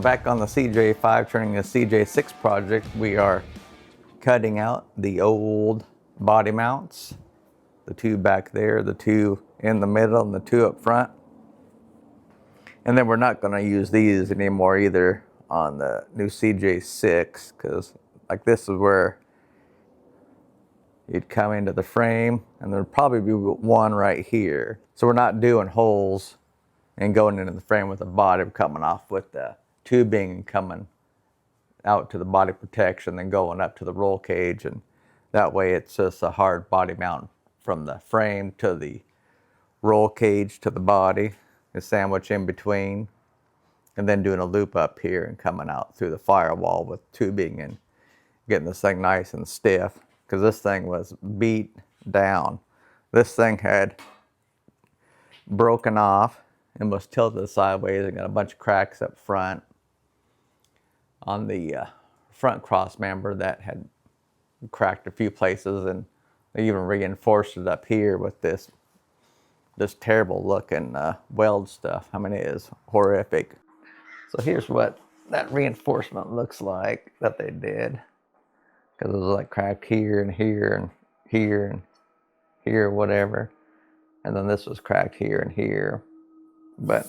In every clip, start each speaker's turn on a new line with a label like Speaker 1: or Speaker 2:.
Speaker 1: back on the CJ5 turning a CJ6 project, we are cutting out the old body mounts. The two back there, the two in the middle, and the two up front. And then we're not going to use these anymore either on the new CJ6, because like this is where you'd come into the frame, and there'd probably be one right here. So we're not doing holes and going into the frame with the body. We're coming off with the tubing and coming out to the body protection, then going up to the roll cage, and that way it's just a hard body mount from the frame to the roll cage to the body, a sandwich in between, and then doing a loop up here and coming out through the firewall with tubing and getting this thing nice and stiff, because this thing was beat down. This thing had broken off and was tilted sideways and got a bunch of cracks up front on the front cross member that had cracked a few places, and they even reinforced it up here with this terrible looking weld stuff. I mean, it is horrific. So here's what that reinforcement looks like that they did, because it was like cracked here and here and here and here, whatever. And then this was cracked here and here. But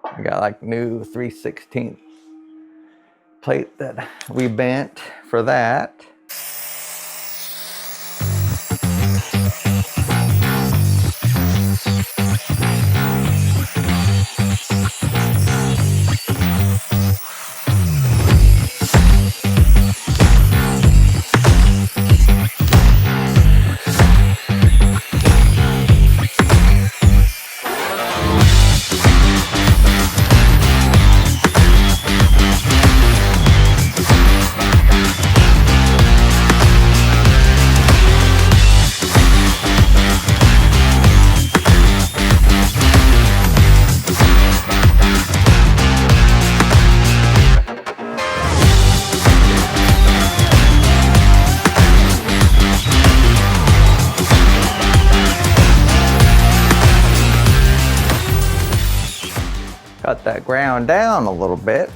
Speaker 1: I got like new 3/16 plate that we bent for that. Got that ground down a little bit.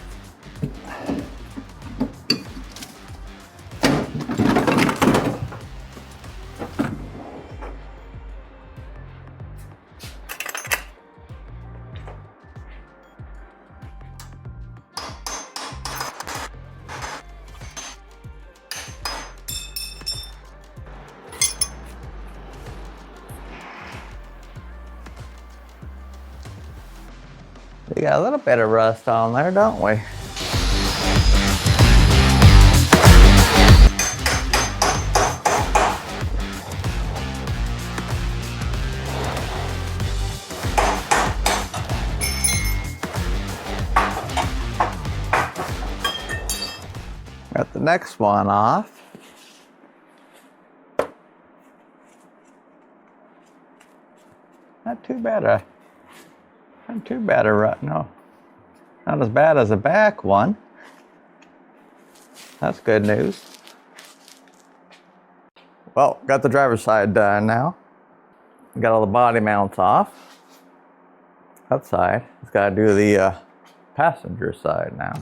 Speaker 1: We got a little bit of rust on there, don't we? Got the next one off. Not too bad no, not as bad as the back one. That's good news. Well, got the driver's side done now. Got all the body mounts off. That side. It's got to do the passenger side now.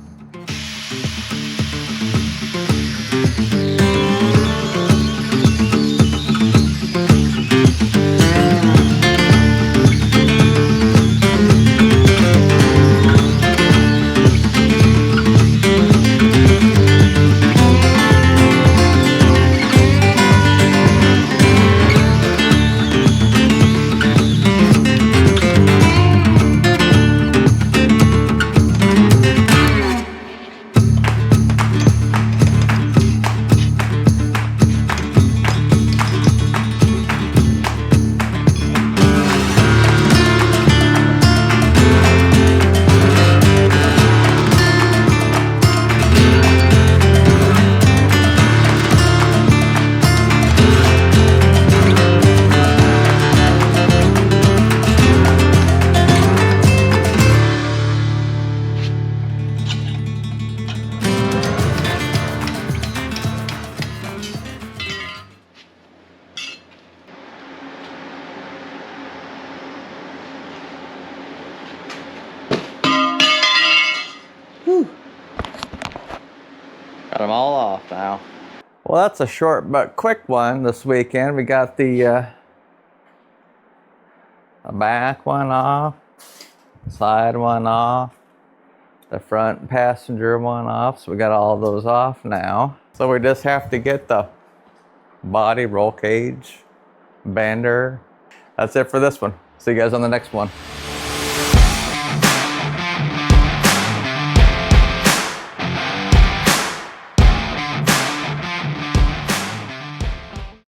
Speaker 1: Well, that's a short but quick one this weekend. We got the back one off, side one off, the front passenger one off. So we got all those off now. So we just have to get the body, roll cage, bender. That's it for this one. See you guys on the next one.